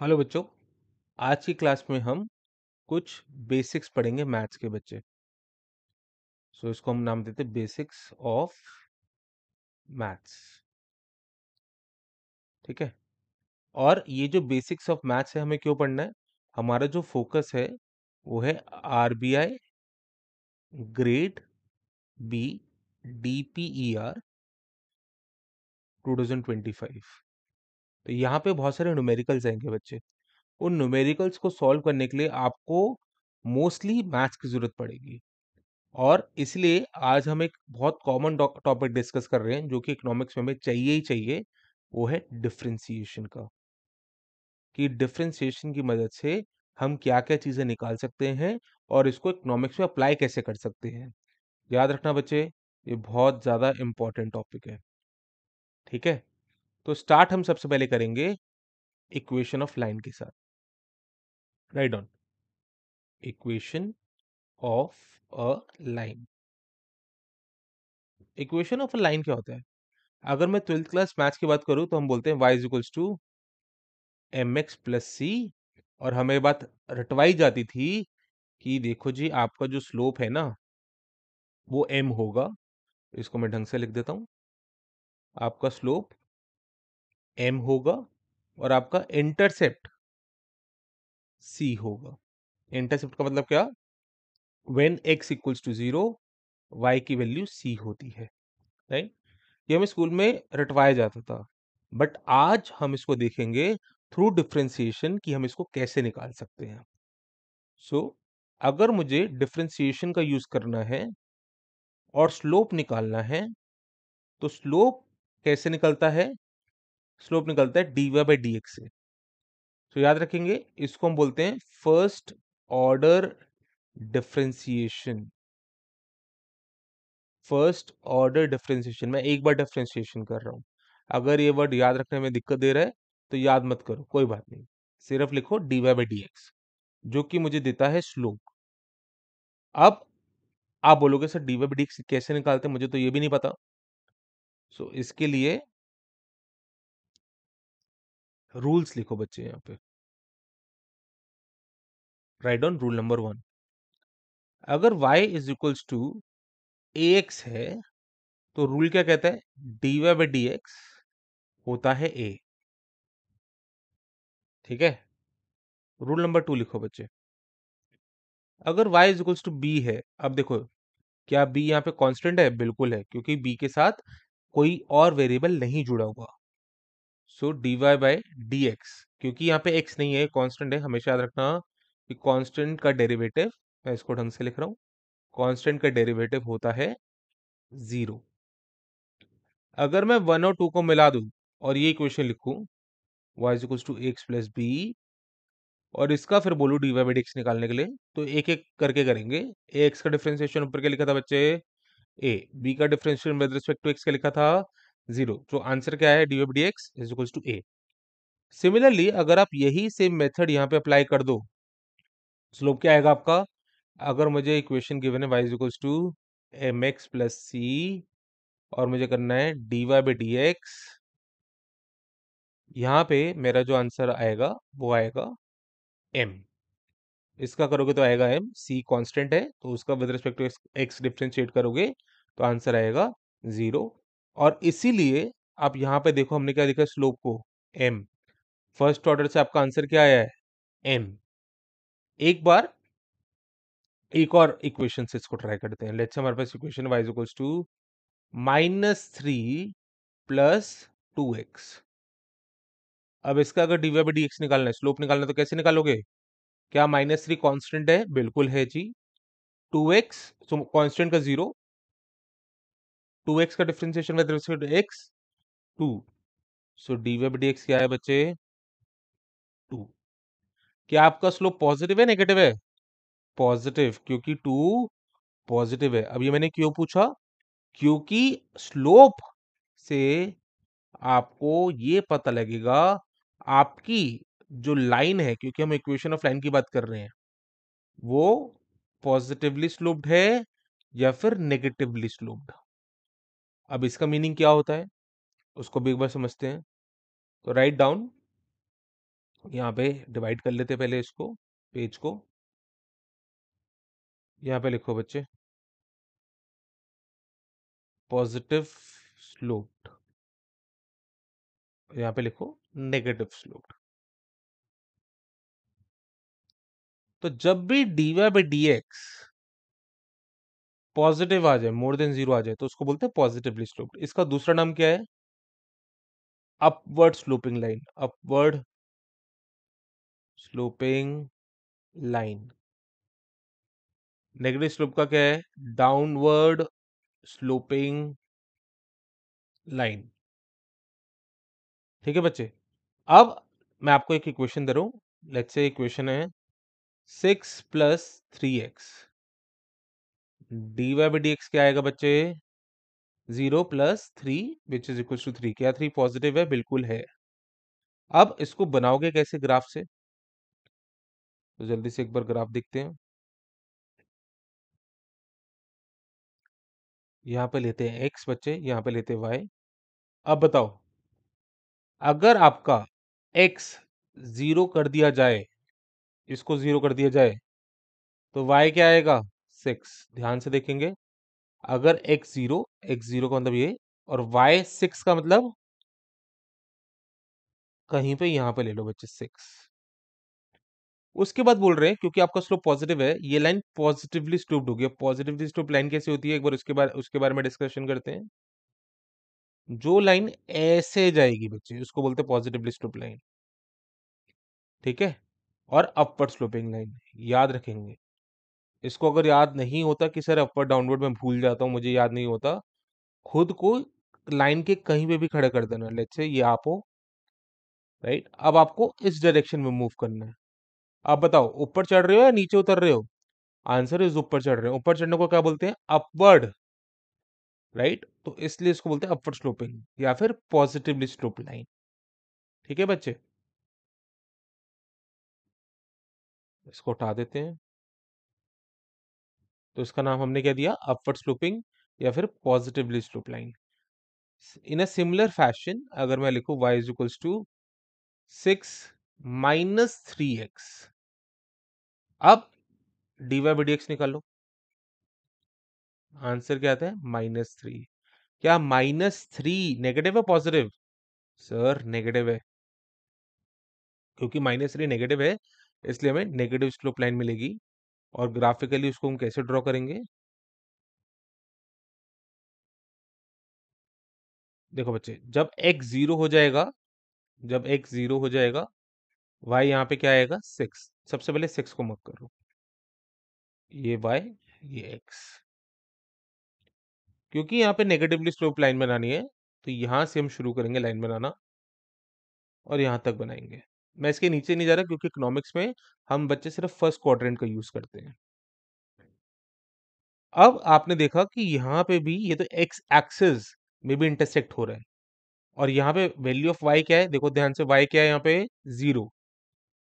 Hello बच्चों। आज की क्लास में हम कुछ बेसिक्स पढ़ेंगे मैथ्स के बच्चे। इसको हम नाम देते हैं बेसिक्स ऑफ मैथ्स। ठीक है। और ये जो बेसिक्स ऑफ मैथ्स है हमें क्यों पढ़ना है? हमारा जो फोकस है वो है आरबीआई ग्रेड बी डीपीईआर 2025। तो यहाँ पे बहुत सारे न्यूमेरिकल्स आएंगे बच्चे। उन न्यूमेरिकल्स को सॉल्व करने के लिए आपको मोस्टली मैथ्स की जरूरत पड़ेगी। और इसलिए आज हम एक बहुत कॉमन टॉपिक डिस्कस कर रहे हैं जो कि इकोनॉमिक्स में हमें चाहिए ही चाहिए। वो है डिफरेंशिएशन का, कि डिफरेंशिएशन की मदद से हम क्या क्या चीजें निकाल सकते हैं और इसको इकोनॉमिक्स में अप्लाई कैसे कर सकते हैं। याद रखना बच्चे, ये बहुत ज्यादा इंपॉर्टेंट टॉपिक है। ठीक है। तो स्टार्ट हम सबसे पहले करेंगे इक्वेशन ऑफ लाइन के साथ। Right on. Equation of a line. Equation of a line क्या होता है? अगर मैं 12th क्लास मैथ्स की बात करूं तो हम बोलते हैं y is equals to M X plus C. और हमें ये बात रटवाई जाती थी कि देखो जी, आपका जो स्लोप है ना वो m होगा। इसको मैं ढंग से लिख देता हूं। आपका स्लोप m होगा और आपका इंटरसेप्ट c होगा। इंटरसेप्ट का मतलब क्या? When x equals to 0 y की वैल्यू c होती है। राइट। ये हमें स्कूल में रटवाया जाता था। बट आज हम इसको देखेंगे थ्रू डिफरेंशिएशन कि हम इसको कैसे निकाल सकते हैं। सो अगर मुझे डिफरेंशिएशन का यूज करना है और स्लोप निकालना है तो स्लोप कैसे निकलता है? स्लोप निकलता है dy बाई डी एक्स से। तो याद रखेंगे, इसको हम बोलते हैं first order differentiation. First order differentiation, मैं एक बार डिफरेंशिएशन कर रहा हूं। अगर ये वर्ड याद रखने में दिक्कत दे रहा है तो याद मत करो, कोई बात नहीं। सिर्फ लिखो dy बाई डी एक्स, जो कि मुझे देता है स्लोप। अब आप बोलोगे sir dy by D x कैसे निकालते हैं, मुझे तो ये भी नहीं पता। इसके लिए रूल्स लिखो बच्चे यहाँ पे। Write down rule number 1। अगर y is equals to ax है तो रूल क्या कहता है? dy बाई डी एक्स होता है a। ठीक है। रूल नंबर 2 लिखो बच्चे। अगर y is equals to b है, अब देखो, क्या b यहाँ पे कांस्टेंट है? बिल्कुल है, क्योंकि b के साथ कोई और वेरिएबल नहीं जुड़ा हुआ। dy बाई डी एक्स, क्योंकि यहाँ पे x नहीं है, कांस्टेंट है। हमेशा याद रखना कि कांस्टेंट का डेरिवेटिव, मैं इसको ढंग से लिख रहा हूँ, कांस्टेंट का डेरिवेटिव होता है 0। अगर मैं 1 और 2 को मिला दूं और ये इक्वेशन लिखूं y is equals to x plus b, और इसका फिर बोलूं dy बाई dx निकालने के लिए, तो एक एक करके करेंगे। ax का डिफरेंशिएशन ऊपर क्या लिखा था बच्चे? a। b का differentiation with respect to x क्या लिखा था? 0। तो आंसर क्या है? dy by dx is equals to a। Similarly अगर आप यही सेम मेथड यहाँ पे अप्लाई कर दो, स्लोप क्या आएगा आपका? अगर मुझे इक्वेशन गिवन है y is equals to M X plus C और मुझे करना है dy बाई डी एक्स, यहाँ पे मेरा जो आंसर आएगा वो आएगा m। इसका करोगे तो आएगा m, c कांस्टेंट है तो उसका with respect to x differentiate करोगे तो आंसर आएगा 0। और इसीलिए आप यहाँ पे देखो, हमने क्या लिखा है स्लोप को? m। फर्स्ट ऑर्डर से आपका आंसर क्या आया है? m। एक बार एक और इक्वेशन से इसको ट्राई करते हैं। लेट्स से हमारे पास equation y is equals to -3 plus 2x। अब इसका अगर dy बाई dx निकालना है, स्लोप निकालना है, तो कैसे निकालोगे? क्या -3 कांस्टेंट है? बिल्कुल है जी। 2x, सो कांस्टेंट का 0, 2x का differentiation with respect to x 2। So dy by dx क्या है बच्चे? 2। क्या आपका स्लोप पॉजिटिव है नेगेटिव है? पॉजिटिव, क्योंकि 2 पॉजिटिव है। अब ये मैंने क्यों पूछा? क्योंकि स्लोप से आपको ये पता लगेगा आपकी जो लाइन है, क्योंकि हम इक्वेशन ऑफ लाइन की बात कर रहे हैं, वो पॉजिटिवली स्लोप्ड है या फिर नेगेटिवली स्लोप्ड। अब इसका मीनिंग क्या होता है उसको भी एक बार समझते हैं। तो राइट डाउन यहाँ पे डिवाइड कर लेते हैं पहले इसको, पेज को। यहाँ पे लिखो बच्चे, पॉजिटिव स्लोप, यहाँ पे लिखो नेगेटिव स्लोप। तो जब भी dy by D X positive आ जाए, मोर देन जीरो आ जाए, तो उसको बोलते हैं पॉजिटिवली स्लोप्ड। इसका दूसरा नाम क्या है? Upward sloping line, upward sloping line. Negative slope का क्या है? Downward sloping line. ठीक है बच्चे। अब मैं आपको एक इक्वेशन दे रहा हूं। लेट्स से इक्वेशन है 6 + 3x। dy by D x क्या आएगा बच्चे? 0 + 3 विच इज इक्वल टू 3। क्या 3 पॉजिटिव है? बिल्कुल है। अब इसको बनाओगे कैसे ग्राफ से? तो जल्दी से एक बार ग्राफ देखते हैं। यहाँ पे लेते हैं x बच्चे, यहाँ पे लेते हैं y। अब बताओ, अगर आपका x जीरो कर दिया जाए, इसको जीरो कर दिया जाए, तो y क्या आएगा? 6। ध्यान से देखेंगे, अगर x जीरो का मतलब ये, और y 6 का मतलब कहीं पे यहाँ पे ले लो बच्चे 6। उसके बाद बोल रहे हैं क्योंकि आपका स्लोप पॉजिटिव है, ये लाइन पॉजिटिवली स्लोप्ड होगी। पॉजिटिवली स्लोप लाइन कैसे होती है, एक बार उसके बारे में डिस्कशन करते हैं। जो लाइन ऐसे जाएगी बच्चे, उसको बोलते हैं पॉजिटिवली स्लोप लाइन। ठीक है। और अपवर्ड स्लोपिंग लाइन, याद रखेंगे। इसको अगर याद नहीं होता कि सर अपवर्ड डाउनवर्ड में भूल जाता हूँ, मुझे याद नहीं होता, खुद को लाइन के कहीं पे भी खड़ा कर देना। लेट्स से ये आप हो, राइट। अब आपको इस डायरेक्शन में मूव करना है। आप बताओ, ऊपर चढ़ रहे हो या नीचे उतर रहे हो? आंसर इज ऊपर चढ़ रहे हो। ऊपर चढ़ने को क्या बोलते हैं? Upward, right. तो इसलिए इसको बोलते हैं अपवर्ड स्लोपिंग या फिर पॉजिटिवली स्लोप लाइन। ठीक है बच्चे, इसको उठा देते हैं। तो इसका नाम हमने क्या दिया? अपवर्ड स्लोपिंग या फिर positively slope line. In a similar fashion अगर मैं लिखूं y is equals to 6 - 3x, अब dy बाई डी एक्स निकालो। आंसर क्या आता है? -3। क्या -3 नेगेटिव है पॉजिटिव? सर नेगेटिव है, क्योंकि -3 नेगेटिव है, इसलिए हमें नेगेटिव स्लोप लाइन मिलेगी। और ग्राफिकली उसको हम कैसे ड्रॉ करेंगे? देखो बच्चे, जब x जीरो हो जाएगा, जब x जीरो हो जाएगा, y यहाँ पे क्या आएगा? 6। सबसे पहले 6 को मत करो, ये y, ये x। क्योंकि यहाँ पे नेगेटिवली स्लोप लाइन बनानी है, तो यहां से हम शुरू करेंगे लाइन बनाना और यहां तक बनाएंगे। मैं इसके नीचे नहीं जा रहा क्योंकि इकोनॉमिक्स में हम बच्चे सिर्फ फर्स्ट क्वाड्रेंट का यूज करते हैं। अब आपने देखा कि यहाँ पे भी ये तो एक्स एक्सिस में भी इंटरसेक्ट हो रहा है, और यहाँ पे वैल्यू ऑफ y क्या है? देखो ध्यान से, y क्या है यहाँ पे? 0।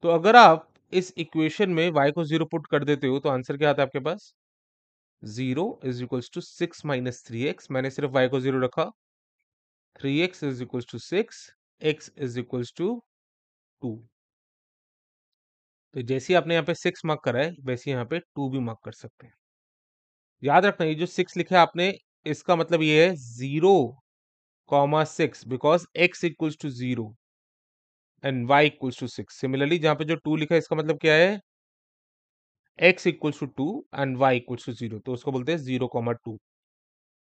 तो अगर आप इस इक्वेशन में y को 0 पुट कर देते हो, तो आंसर क्या आता है आपके पास? 0 इज इक्वल्स टू 6 - 3x। मैंने सिर्फ y को 0 रखा। 3x is equals to 6, x is equals to 2। तो जैसे ही आपने यहाँ पे 6 मार्क करा है, वैसे यहाँ पे 2 भी मार्क कर सकते हैं। याद रखना, ये जो 6 लिखा है आपने, इसका मतलब ये है 0, 6, because x equals to 0 and y equals to 6। Similarly जहां पे जो 2 लिखा है, इसका मतलब क्या है? x equals to 2 and y equals to 0, तो उसको बोलते हैं 0, 2।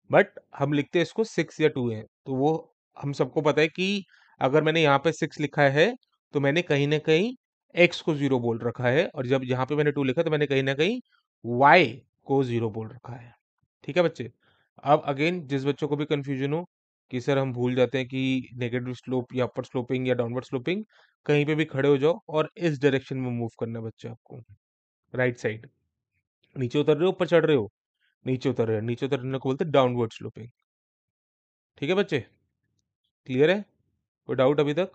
बट हम लिखते हैं इसको 6 या 2 है, तो वो हम सबको पता है कि अगर मैंने यहाँ पे 6 लिखा है, तो मैंने कहीं ना कहीं x को 0 बोल रखा है, और जब यहाँ पे मैंने 2 लिखा, तो मैंने कहीं ना कहीं y को 0 बोल रखा है। ठीक है बच्चे। अब अगेन, जिस बच्चों को भी कंफ्यूजन हो कि सर हम भूल जाते हैं कि नेगेटिव स्लोप या अपर स्लोपिंग या डाउनवर्ड स्लोपिंग, कहीं पे भी खड़े हो जाओ और इस डायरेक्शन में मूव करना है बच्चे आपको, राइट साइड। नीचे उतर रहे हो, ऊपर चढ़ रहे हो? नीचे उतर रहे हो, नीचे उतरने को बोलते हैं डाउनवर्ड स्लोपिंग। ठीक है बच्चे, क्लियर है? कोई डाउट अभी तक?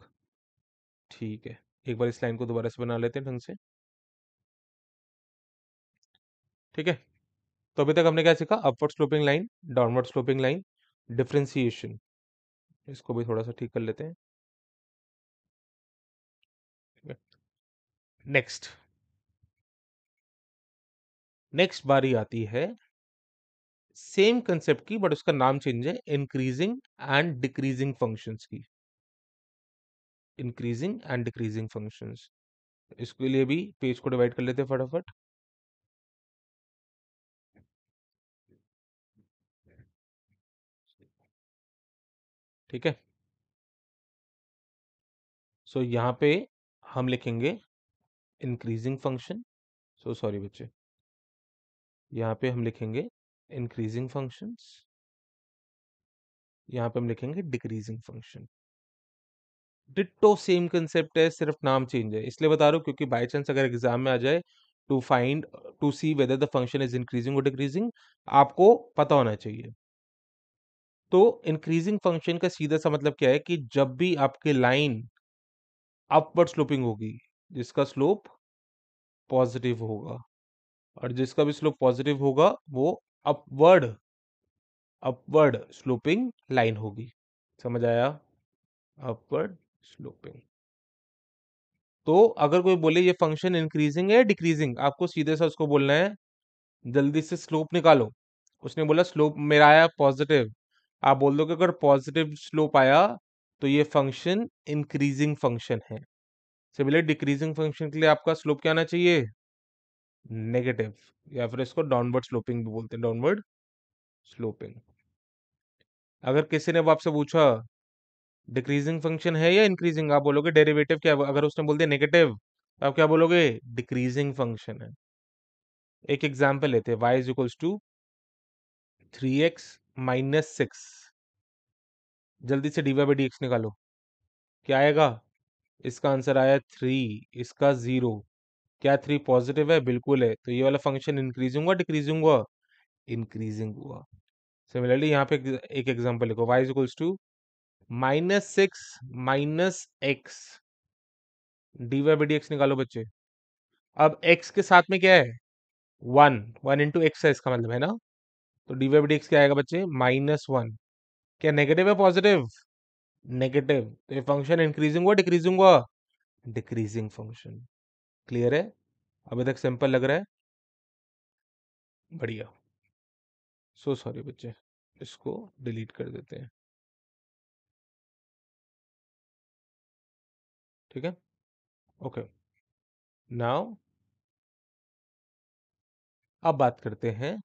ठीक है, एक बार इस लाइन को दोबारा से बना लेते हैं ढंग से। ठीक है। तो अभी तक हमने क्या सीखा? Upward sloping line, downward sloping line, differentiation. इसको भी थोड़ा सा ठीक कर लेते हैं। नेक्स्ट नेक्स्ट बारी आती है सेम कंसेप्ट की, बट उसका नाम चेंज है, इंक्रीजिंग एंड डिक्रीजिंग फंक्शंस की। इंक्रीजिंग एंड डिक्रीजिंग फंक्शंस, इसके लिए भी पेज को डिवाइड कर लेते हैं फटाफट। ठीक है, सो यहाँ पे हम लिखेंगे इंक्रीजिंग फंक्शन, सो सॉरी बच्चे, यहाँ पे हम लिखेंगे इंक्रीजिंग फंक्शंस, यहाँ पे हम लिखेंगे decreasing function. Ditto same concept है, सिर्फ नाम चेंज है, इसलिए बता रहा हूँ क्योंकि बाय चांस अगर एग्जाम में आ जाए to find to see whether the function is increasing और डिक्रीजिंग, आपको पता होना चाहिए। तो इंक्रीजिंग फंक्शन का सीधा सा मतलब क्या है कि जब भी आपकी लाइन अपवर्ड स्लोपिंग होगी, जिसका स्लोप पॉजिटिव होगा, और जिसका भी स्लोप पॉजिटिव होगा वो अपवर्ड अपवर्ड स्लोपिंग लाइन होगी। समझ आया? Upward sloping. तो अगर कोई बोले ये फंक्शन इंक्रीजिंग है डिक्रीजिंग, आपको सीधे सा उसको बोलना है जल्दी से स्लोप निकालो। उसने बोला स्लोप मेरा आया पॉजिटिव, आप बोल दो कि अगर पॉजिटिव स्लोप आया तो ये फंक्शन इंक्रीजिंग फंक्शन है। सिमिलर डिक्रीजिंग फंक्शन के लिए आपका स्लोप क्या आना चाहिए? नेगेटिव, या फिर इसको डाउनवर्ड स्लोपिंग भी बोलते हैं, डाउनवर्ड स्लोपिंग। अगर किसी ने अब आपसे पूछा डिक्रीजिंग फंक्शन है या इंक्रीजिंग, आप बोलोगे डेरिवेटिव क्या है। अगर उसने बोल दिया नेगेटिव, तो आप क्या बोलोगे? डिक्रीजिंग फंक्शन है। एक एग्जाम्पल लेते हैं, y is equals to 3x-6, जल्दी से dy बाई डी एक्स निकालो, क्या आएगा? इसका आंसर आया 3, इसका 0। क्या 3 पॉजिटिव है? बिल्कुल है, तो ये वाला फंक्शन इंक्रीजिंग हुआ डिक्रीजिंग हुआ? इंक्रीजिंग हुआ। सिमिलरली यहाँ पे एक एग्जांपल लिखो, y is equals to -6 - x, dy by D x निकालो बच्चे। अब x के साथ में क्या है? 1 इंटू एक्स है इसका मतलब, है ना? तो dy बाई डी एक्स क्या आएगा बच्चे? -1। क्या नेगेटिव है पॉजिटिव? नेगेटिव, तो ये फंक्शन इंक्रीजिंग हुआ डिक्रीजिंग हुआ? Decreasing function. क्लियर है? अभी तक सिंपल लग रहा है? बढ़िया। सो सॉरी बच्चे, इसको डिलीट कर देते हैं। ठीक है, ओके। नाउ अब बात करते हैं,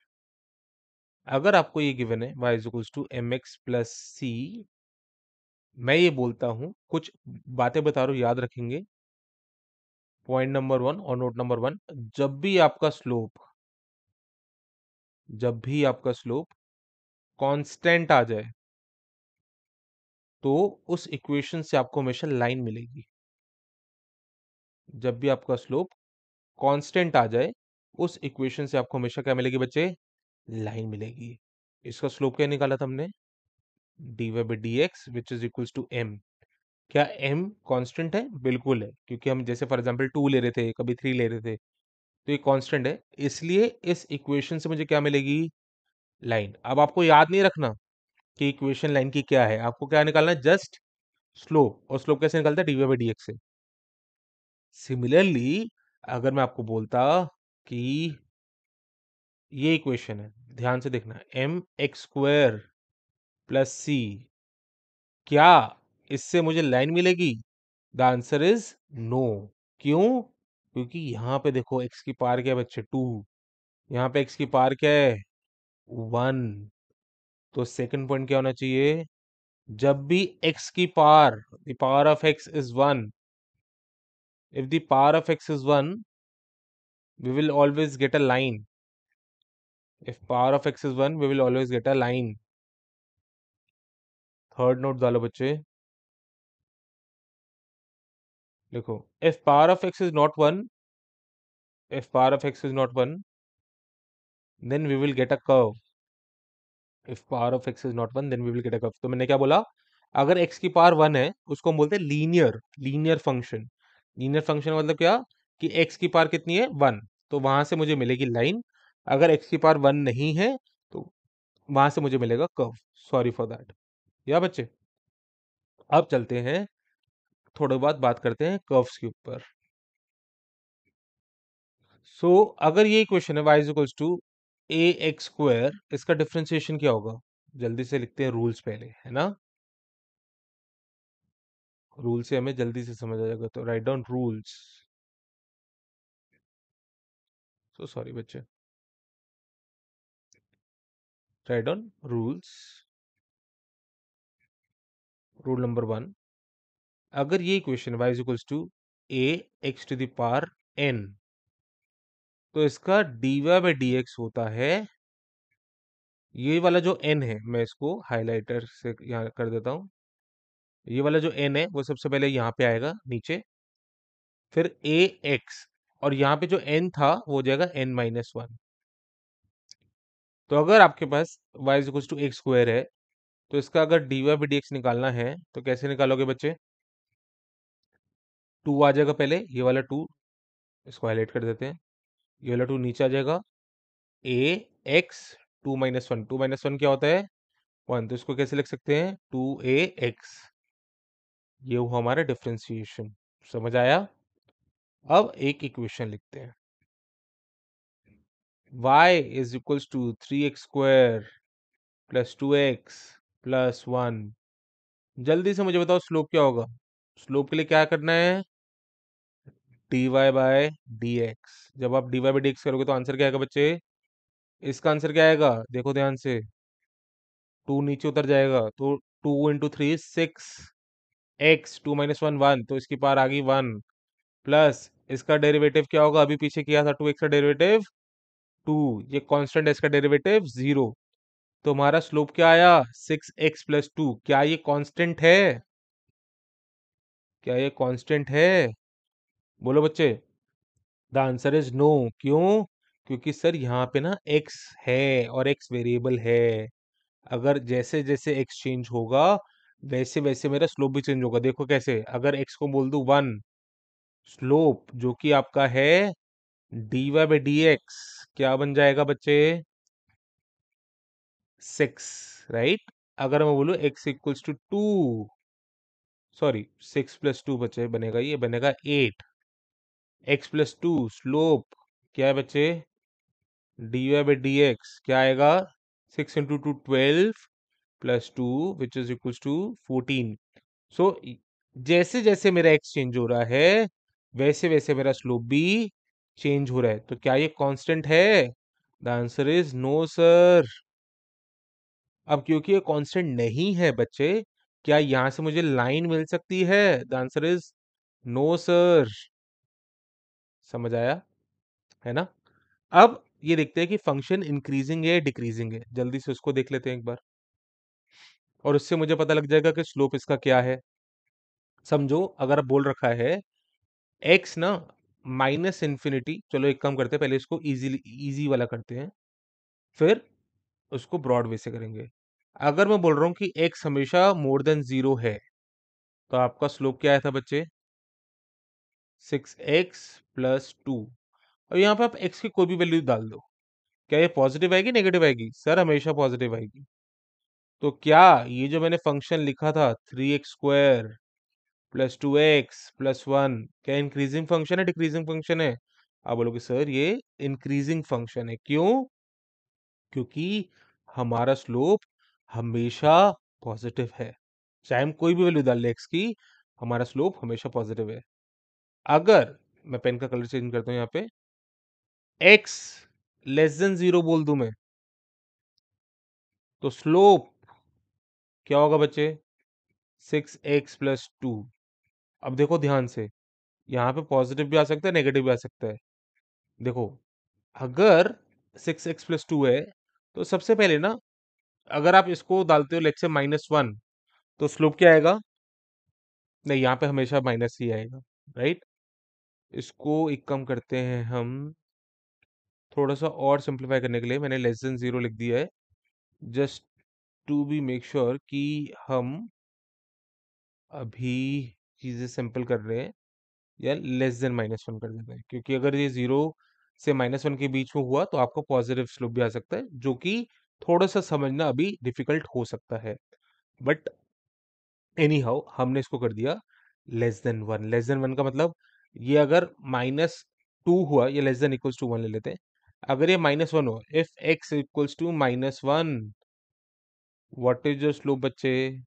अगर आपको ये गिवन है y is equals to M X plus C, मैं ये बोलता हूं कुछ बातें बता रहा हूं, याद रखेंगे। पॉइंट नंबर 1 और नोट नंबर 1, जब भी आपका स्लोप कांस्टेंट आ जाए तो उस इक्वेशन से आपको हमेशा लाइन मिलेगी। जब भी आपका स्लोप कांस्टेंट आ जाए, उस इक्वेशन से आपको हमेशा क्या मिलेगी बच्चे? लाइन मिलेगी। इसका स्लोप क्या निकाला था हमने? D y by D x which is equals to m. क्या एम कांस्टेंट है? बिल्कुल है, क्योंकि हम जैसे फॉर एग्जांपल 2 ले रहे थे, कभी 3 ले रहे थे, तो ये कांस्टेंट है, इसलिए इस इक्वेशन से मुझे क्या मिलेगी? लाइन। अब आपको याद नहीं रखना कि इक्वेशन लाइन की क्या है, आपको क्या निकालना है? जस्ट स्लोप, और स्लोप कैसे निकलता है? D y by D x से। सिमिलरली अगर मैं आपको बोलता कि ये इक्वेशन है, ध्यान से देखना, m x square plus c, क्या इससे मुझे लाइन मिलेगी? The answer is no. क्यों? क्योंकि यहाँ पे देखो एक्स की पावर क्या है बच्चे? 2। यहाँ पे एक्स की पावर क्या है? 1। तो सेकंड पॉइंट क्या होना चाहिए? जब भी एक्स की power, the power of x is 1, if the power of x is 1, we will always get a line. If power of x is 1, we will always get a line. Third note डालो बच्चे, देखो, if power of x is not 1, if power of x is not 1, then we will get a curve. If power of x is not 1, then we will get a curve. तो मैंने क्या बोला? अगर x की power 1 है, उसको हम बोलते हैं लीनियर फंक्शन। लीनियर फंक्शन मतलब क्या? कि x की पावर कितनी है? 1, तो वहां से मुझे मिलेगी लाइन। अगर x की पावर 1 नहीं है तो वहां से मुझे मिलेगा कर्व। Sorry for that. या बच्चे, अब चलते हैं, थोड़ी बात करते हैं कर्व्स के ऊपर। सो अगर ये इक्वेशन है y is equals to A x square, इसका डिफरेंशिएशन क्या होगा? जल्दी से लिखते हैं रूल्स पहले, है ना? रूल से हमें जल्दी से समझ आ जाएगा, तो write down rules. So sorry बच्चे, write down rules. Rule number 1, अगर ये equation y is equals to A X to the power n, तो इसका dy बाई डी एक्स होता है, ये वाला जो n है मैं इसको हाइलाइटर से यहाँ कर देता हूँ, ये वाला जो n है वो सबसे पहले यहाँ पे आएगा नीचे, फिर ए एक्स, और यहाँ पे जो n था वो हो जाएगा n-1। तो अगर आपके पास y is equals to x square है, तो इसका अगर dy बाई डी एक्स निकालना है तो कैसे निकालोगे बच्चे? 2 आ जाएगा पहले, ये वाला 2, इसको हाईलाइट कर देते हैं, ये वाला 2 नीचे आ जाएगा, ए एक्स 2-1, 2-1 क्या होता है? 1, तो इसको कैसे लिख सकते हैं? 2a x, ये हुआ हमारा डिफरेंशिएशन। समझ आया? अब एक इक्वेशन लिखते हैं, y is equals to 3x square plus 2x plus 1। जल्दी से मुझे बताओ स्लोप क्या होगा? स्लोप के लिए क्या करना है? dy by dx। जब आप dy बाय dx करोगे तो आंसर क्या आएगा बच्चे? इसका आंसर क्या आएगा? देखो ध्यान से, 2 नीचे उतर जाएगा, तो 2 × 3 6, x 2-1 1, तो इसकी पावर आ गई 1, प्लस इसका डेरिवेटिव क्या होगा? अभी पीछे किया था 2x का डेरिवेटिव 2, ये कांस्टेंट है, इसका डेरिवेटिव 0। तो हमारा स्लोप क्या आया? 6x+2। क्या ये कांस्टेंट है? क्या ये कांस्टेंट है? बोलो बच्चे। The answer is no. क्यों? क्योंकि सर यहाँ पे ना x है और x वेरिएबल है, अगर जैसे जैसे x चेंज होगा वैसे वैसे मेरा स्लोप भी चेंज होगा। देखो कैसे, अगर x को बोल दूं 1, स्लोप जो कि आपका है dy बाई डी एक्स, क्या बन जाएगा बच्चे? 6, राइट? अगर मैं बोलूं x इक्वल्स टू 2, सॉरी 6+2 बच्चे बनेगा, ये बनेगा 8, x+2 स्लोप क्या है बच्चे? dy बाई डी एक्स क्या आएगा? 6 × 2 12 plus 2 which is equals to 14। So जैसे जैसे मेरा एक्स चेंज हो रहा है वैसे वैसे मेरा स्लोप भी चेंज हो रहा है, तो क्या ये कांस्टेंट है? The answer is no sir. अब क्योंकि ये कांस्टेंट नहीं है बच्चे, क्या यहां से मुझे लाइन मिल सकती है? The answer is no sir. समझ आया, है ना? अब ये देखते हैं कि फंक्शन इंक्रीजिंग है या डिक्रीजिंग है, जल्दी से उसको देख लेते हैं एक बार, और उससे मुझे पता लग जाएगा कि स्लोप इसका क्या है। समझो अगर आप बोल रखा है x ना -∞, चलो एक काम करते हैं, पहले इसको इजी वाला करते हैं, फिर उसको ब्रॉड वे से करेंगे। अगर मैं बोल रहा हूँ कि x हमेशा मोर देन 0 है, तो आपका स्लोप क्या आया था बच्चे? 6x+2। और यहाँ पे आप x की कोई भी वैल्यू डाल दो, क्या ये पॉजिटिव आएगी नेगेटिव आएगी? सर हमेशा पॉजिटिव आएगी। तो क्या ये जो मैंने फंक्शन लिखा था 3x square plus 2x plus 1, क्या इंक्रीजिंग फंक्शन है डिक्रीजिंग फंक्शन है? आप बोलोगे सर ये इंक्रीजिंग फंक्शन है। क्यों? क्योंकि हमारा स्लोप हमेशा पॉजिटिव है, चाहे हम कोई भी वैल्यू डाल ले x की, हमारा स्लोप हमेशा पॉजिटिव है। अगर मैं पेन का कलर चेंज करता हूं, यहाँ पे x लेस देन 0 बोल दूं मैं, तो स्लोप क्या होगा बच्चे? 6x+2। अब देखो ध्यान से, यहाँ पे पॉजिटिव भी आ सकता है नेगेटिव भी आ सकता है। देखो, अगर 6x+2 है, तो सबसे पहले ना, अगर आप इसको डालते हो लेट्स से -1, तो स्लोप क्या आएगा? नहीं, यहाँ पे हमेशा माइनस ही आएगा, राइट? इसको एक कम करते हैं हम, थोड़ा सा और सिंप्लीफाई करने के लिए मैंने लेस देन 0 लिख दिया है, just to be make sure कि हम अभी चीज़ें सिंपल कर रहे हैं, या लेस देन -1 कर देते हैं, क्योंकि अगर ये 0 से -1 के बीच में हुआ तो आपको पॉजिटिव स्लोप भी आ सकता है, जो कि थोड़ा सा समझना अभी डिफिकल्ट हो सकता है। बट एनी हाउ हमने इसको कर दिया लेस देन 1। लेस देन 1 का मतलब, ये अगर माइनस टू हुआ, ये less than equals to one ले लेते हैं। अगर ये -1 हो, if x equals to -1, what is your slope बच्चे?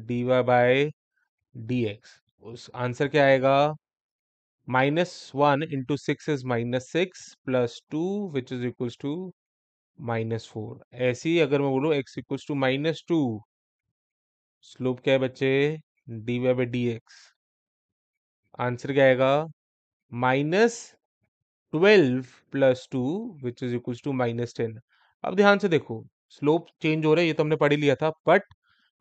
dy by dx। उस आंसर क्या आएगा? -1 into 6 is -6 plus 2 which is equals to -4। ऐसे ही अगर मैं बोलूँ x इक्वल्स टू -2, स्लोप क्या है बच्चे? dy by dx। आंसर क्या आएगा? -12 plus 2 which is equals to -10। अब ध्यान से देखो, स्लोप चेंज हो रहा है, ये तो हमने पढ़ ही लिया था, बट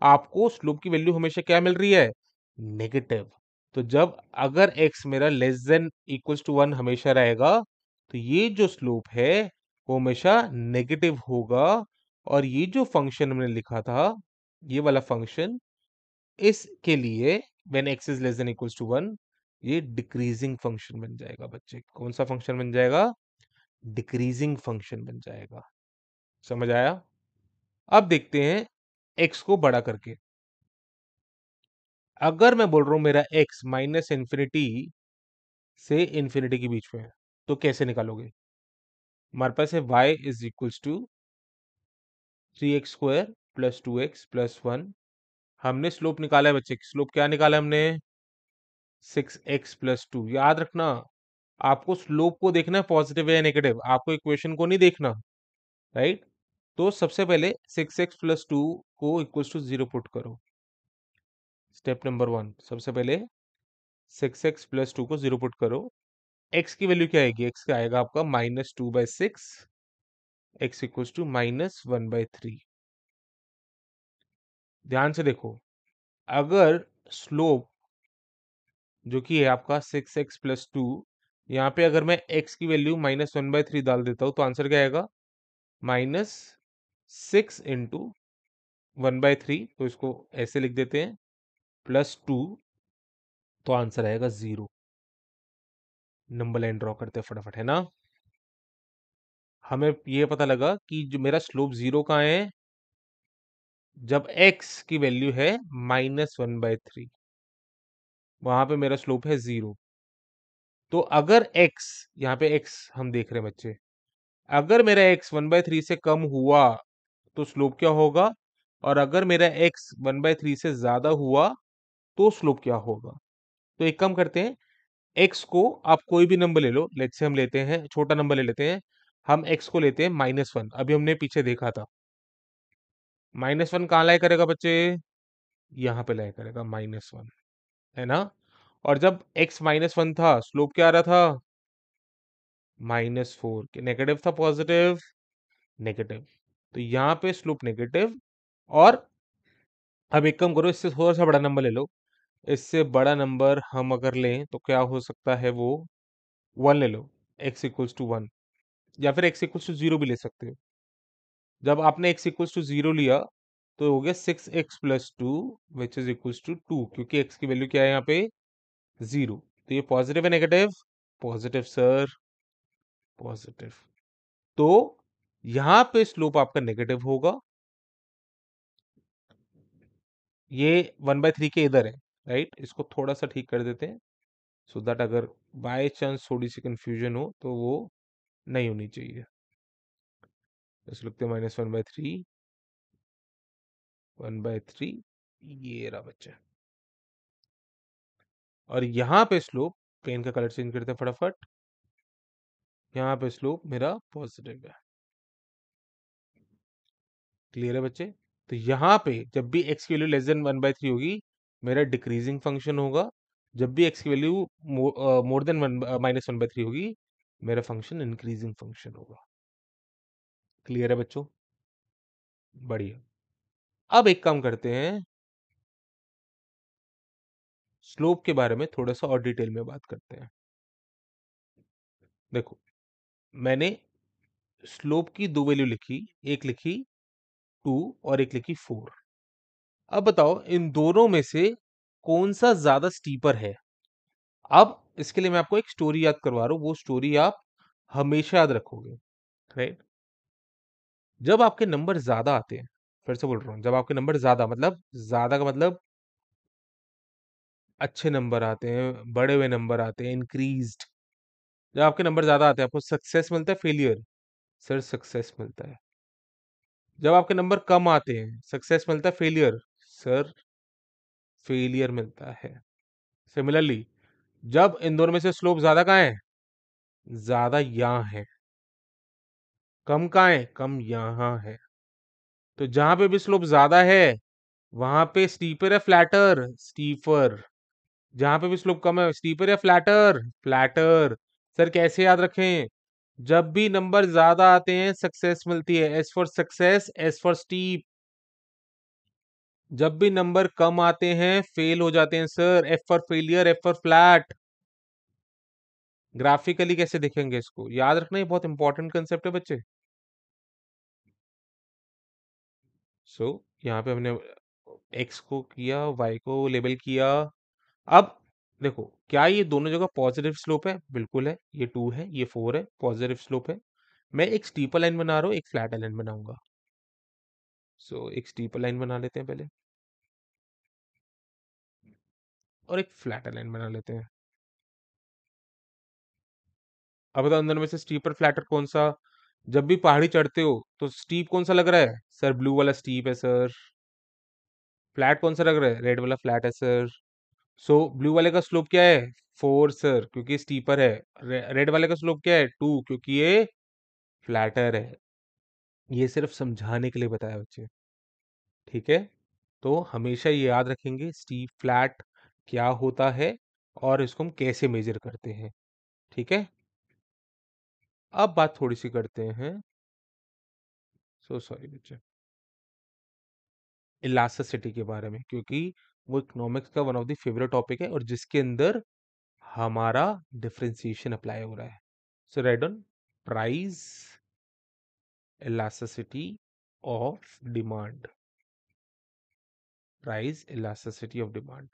आपको स्लोप की वैल्यू हमेशा क्या मिल रही है? नेगेटिव। तो जब अगर x मेरा लेस देन इक्वल्स टू 1 हमेशा रहेगा, तो ये जो स्लोप है वो हमेशा नेगेटिव होगा। और ये जो फंक्शन हमने लिखा था, ये वाला फंक्शन, इसके लिए when x is less than equals to 1, ये डिक्रीजिंग फंक्शन बन जाएगा बच्चे। कौन सा फंक्शन बन जाएगा? डिक्रीजिंग फंक्शन बन जाएगा। समझ आया? अब देखते हैं x को बड़ा करके। अगर मैं बोल रहा हूं मेरा x माइनस इंफिनिटी से इंफिनिटी के बीच में है, तो कैसे निकालोगे? हमारे पास है y is equals to 3x square plus 2x plus 1। हमने स्लोप निकाला है बच्चे। स्लोप क्या निकाला है हमने? 6x plus 2। याद रखना, आपको स्लोप को देखना है पॉजिटिव है या नेगेटिव, आपको इक्वेशन को नहीं देखना, राइट? तो सबसे पहले 6x प्लस 2 को इक्वल्स टू 0 पुट करो। स्टेप नंबर 1, सबसे पहले 6x प्लस 2 को 0 पुट करो। x की वैल्यू क्या आएगी? x का आएगा आपका -2/6, x इक्वल्स टू -1/3। ध्यान से देखो, अगर स्लोप जो कि है आपका 6x प्लस 2, यहाँ पे अगर मैं x की वैल्यू -1/3 डाल देता हूँ, तो आंसर क्या आएगा? -6 इंटू 1/3, तो इसको ऐसे लिख देते हैं, प्लस 2, तो आंसर आएगा 0। नंबर लाइन ड्रॉ करते हैं फटाफट, है ना? हमें ये पता लगा कि जो मेरा स्लोप 0 कहाँ है? जब x की वैल्यू है -1/3, वहां पे मेरा स्लोप है 0। तो अगर x, यहाँ पे x हम देख रहे हैं बच्चे, अगर मेरा x 1/3 से कम हुआ तो स्लोप क्या होगा? और अगर मेरा x 1/3 से ज्यादा हुआ तो स्लोप क्या होगा? तो एक काम करते हैं, x को आप कोई भी नंबर ले लो। लेट्स से हम लेते हैं छोटा नंबर ले लेते हैं। हम x को लेते हैं -1। अभी हमने पीछे देखा था, -1 कहाँ लाई करेगा बच्चे? यहाँ पे लाई करेगा -1, है ना? और जब x -1 था, स्लोप क्या आ रहा था? -4। नेगेटिव था पॉजिटिव? नेगेटिव। तो यहाँ पे स्लोप नेगेटिव। और अब एक काम करो, इससे थोड़ा सा बड़ा नंबर ले लो। इससे बड़ा नंबर हम अगर लें तो क्या हो सकता है? वो 1 ले लो, x इक्वल्स टू 1, या फिर x इक्वल्स टू 0 भी ले सकते हो। जब आपने x इक्वल्स टू 0 लिया, तो हो गया 6x plus 2 which is equals to 2, क्योंकि x की वैल्यू क्या है यहाँ पे? 0। तो ये पॉजिटिव है नेगेटिव? Positive sir, positive. तो यहाँ पे स्लोप आपका नेगेटिव होगा। ये 1/3 के इधर है, राइट? इसको थोड़ा सा ठीक कर देते हैं, सो दैट अगर बाय चांस थोड़ी सी कंफ्यूजन हो तो वो नहीं होनी चाहिए। इसको लिखते हैं -1/3, 1/3, ये रहा बच्चे। और यहाँ पे स्लोप, पेन का कलर चेंज करते हैं फटाफट, यहाँ पे स्लोप मेरा पॉजिटिव है। क्लियर है बच्चे? तो यहाँ पे जब भी x की वैल्यू लेस देन 1/3 होगी, मेरा डिक्रीजिंग फंक्शन होगा। जब भी x की वैल्यू मोर देन -1/3 होगी, मेरा फंक्शन इंक्रीजिंग फंक्शन होगा। क्लियर है बच्चों? बढ़िया। अब एक काम करते हैं, स्लोप के बारे में थोड़ा सा और डिटेल में बात करते हैं। देखो, मैंने स्लोप की दो वैल्यू लिखी, एक लिखी 2 और एक लिखी 4। अब बताओ इन दोनों में से कौन सा ज्यादा स्टीपर है? अब इसके लिए मैं आपको एक स्टोरी याद करवा रहा हूं, वो स्टोरी आप हमेशा याद रखोगे, राइट? जब आपके नंबर ज्यादा आते हैं, फिर से बोल रहा हूं, जब आपके नंबर ज्यादा, मतलब ज्यादा का मतलब अच्छे नंबर आते हैं, बड़े हुए नंबर आते हैं, इंक्रीज्ड, जब आपके नंबर ज्यादा आते हैं आपको सक्सेस मिलता है फेलियर? सर सक्सेस मिलता है। जब आपके नंबर कम आते हैं सक्सेस मिलता है फेलियर? सर फेलियर मिलता है। सिमिलरली जब इन दोनों में से स्लोप ज्यादा कहाँ है? ज्यादा यहाँ है। कम कहाँ है? कम यहाँ है। तो जहां पे भी स्लोप ज्यादा है वहां पे स्टीपर है फ्लैटर? स्टीपर। जहां पे भी स्लोप कम है स्टीपर या फ्लैटर? फ्लैटर। सर कैसे याद रखें? जब भी नंबर ज्यादा आते हैं सक्सेस मिलती है, S for success, S for steep. जब भी नंबर कम आते हैं फेल हो जाते हैं sir, F for failure, F for flat. Graphically कैसे देखेंगे इसको? याद रखना, ये बहुत इंपॉर्टेंट कंसेप्ट है बच्चे। सो यहाँ पे हमने एक्स को किया, वाई को लेबल किया। अब देखो, क्या ये दोनों जगह पॉजिटिव स्लोप है? बिल्कुल है। ये 2 है, ये 4 है, पॉजिटिव स्लोप है। मैं एक स्टीपर लाइन बना रहा हूँ, एक फ्लैट लाइन बनाऊंगा। सो एक स्टीपर लाइन बना लेते हैं पहले, और एक फ्लैट लाइन बना लेते हैं। अब बताओ अंदर में से स्टीपर फ्लैटर कौन सा? जब भी पहाड़ी चढ़ते हो तो स्टीप कौन सा लग रहा है? सर ब्लू वाला स्टीप है सर। फ्लैट कौन सा लग रहा है? रेड वाला फ्लैट है सर। सो ब्लू वाले का स्लोप क्या है? 4 सर, क्योंकि स्टीपर है। रेड वाले का स्लोप क्या है? 2, क्योंकि ये फ्लैटर है। ये सिर्फ समझाने के लिए बताया बच्चे, ठीक है? तो हमेशा ये याद रखेंगे स्टीप फ्लैट क्या होता है और इसको हम कैसे मेजर करते हैं, ठीक है? अब बात थोड़ी सी करते हैं, सो सॉरी बच्चे, इलास्टिसिटी के बारे में, क्योंकि वो इकोनॉमिक्स का one of the favourite topic है और जिसके अंदर हमारा डिफरेंशिएशन अप्लाई हो रहा है। So write on price elasticity of demand. Price elasticity of demand.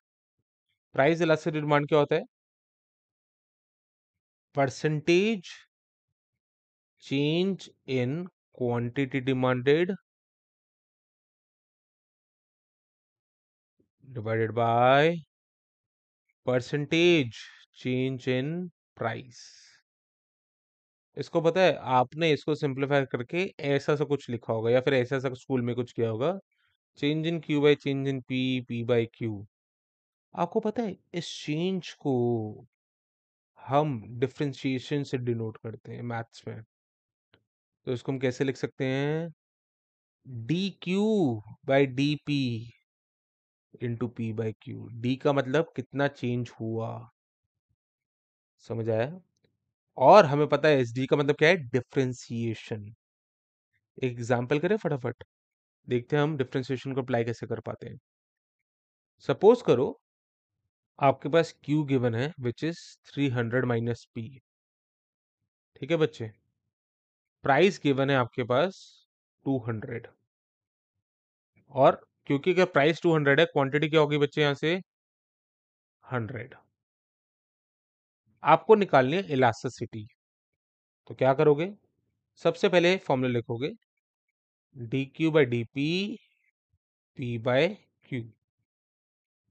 Price elasticity demand क्या होता है? Percentage change in quantity demanded divided by percentage change in price. इसको पता है, आपने इसको सिंप्लीफाई करके ऐसा सा कुछ लिखा होगा या फिर ऐसा सा स्कूल में कुछ किया होगा, change in Q by change in P, P by Q. आपको पता है इस चेंज को हम डिफरेंशिएशन से डिनोट करते हैं मैथ्स में। तो इसको हम कैसे लिख सकते हैं? D Q by D P into P by Q. D का मतलब कितना चेंज हुआ, समझ आया? और हमें पता है एस डी का मतलब क्या है? डिफरेंशिएशन। एक एग्जाम्पल करें फटाफट, देखते हैं हम डिफरेंशिएशन को अप्लाई कैसे कर पाते हैं। सपोज करो आपके पास Q गिवन है विच इज 300 माइनस P, ठीक है बच्चे? प्राइस गिवन है आपके पास 200, और क्योंकि अगर प्राइस 200 है क्वांटिटी क्या होगी बच्चे यहाँ से? 100। आपको निकालनी है इलास्टिसिटी। तो क्या करोगे? सबसे पहले फॉर्मूला लिखोगे d Q by D p, p by q.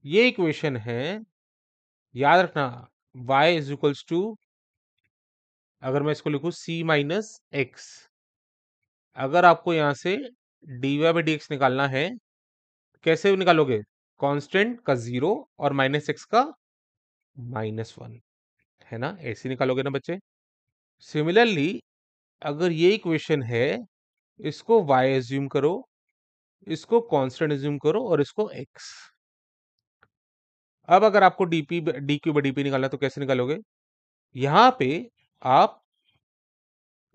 ये इक्वेशन है, याद रखना। y इज इक्वल्स टू, अगर मैं इसको लिखूं c माइनस एक्स, अगर आपको यहां से dy बाई डी एक्स निकालना है, कैसे निकालोगे? कांस्टेंट का 0 और माइनस एक्स का -1, है ना? ऐसे निकालोगे ना बच्चे? सिमिलरली अगर ये इक्वेशन है, इसको y एज्यूम करो, इसको कांस्टेंट एज्यूम करो और इसको x। अब अगर आपको DP D Q by DP निकालना है, तो कैसे निकालोगे? यहां पे आप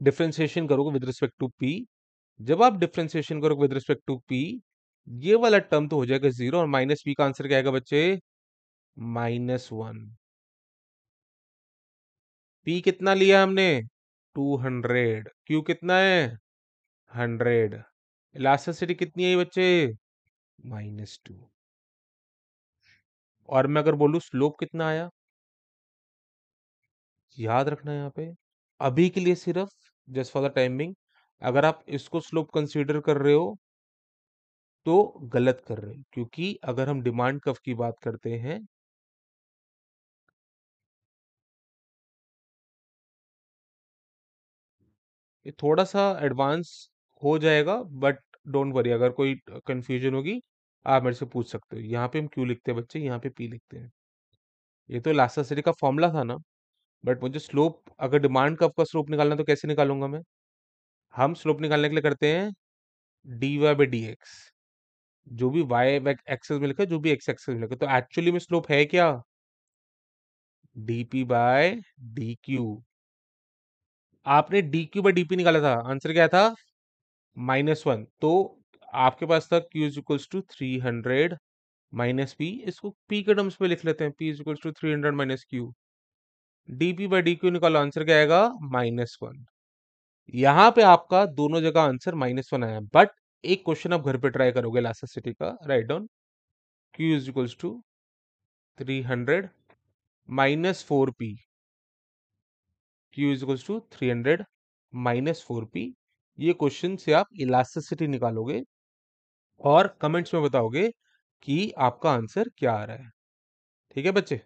डिफरेंशिएशन करोगे विद रिस्पेक्ट टू p। जब आप डिफरेंशिएशन करोगे विद रिस्पेक्ट टू p, ये वाला टर्म तो हो जाएगा 0 और माइनस p का आंसर क्या आएगा बच्चे? -1। p कितना लिया हमने? 200। q कितना है? 100। इलास्टिसिटी कितनी है बच्चे? -2। और मैं अगर बोलूं स्लोप कितना आया, याद रखना यहाँ पे, अभी के लिए सिर्फ जस्ट फॉर द टाइमिंग, अगर आप इसको स्लोप कंसीडर कर रहे हो तो गलत कर रहे हो, क्योंकि अगर हम डिमांड कर्व की बात करते हैं ये थोड़ा सा एडवांस हो जाएगा, बट डोंट वरी, अगर कोई कंफ्यूजन होगी आप मेरे से पूछ सकते हो। यहाँ पे हम क्यू लिखते हैं बच्चे, यहाँ पे पी लिखते हैं। ये तो इलास्टिसिटी का फॉर्मूला था ना, बट मुझे स्लोप, अगर डिमांड कर्व का स्लोप निकालना है तो कैसे निकालूंगा मैं? हम स्लोप निकालने के लिए करते हैं d y by D x. जो भी वाई एक्सेस में लिखा है, जो भी एक्स एक्सेस में लिखा है, तो एक्चुअली में स्लोप है क्या? D P by D Q. आपने D Q by D P निकाला था, आंसर क्या था? -1। तो आपके पास था Q is equals to 300 minus पी। इसको पी के टर्म्स में लिख लेते हैं, P is equals to 300 minus q. D p by d q निकालो, आंसर क्या आएगा? -1। यहाँ पे आपका दोनों जगह आंसर -1 आया, बट एक क्वेश्चन आप घर पे ट्राई करोगे इलास्टिसिटी का, write down Q is equals to 300 minus 4p। Q is equals to 300 minus 4p। ये क्वेश्चन से आप इलास्टिसिटी निकालोगे और कमेंट्स में बताओगे कि आपका आंसर क्या आ रहा है। ठीक है बच्चे?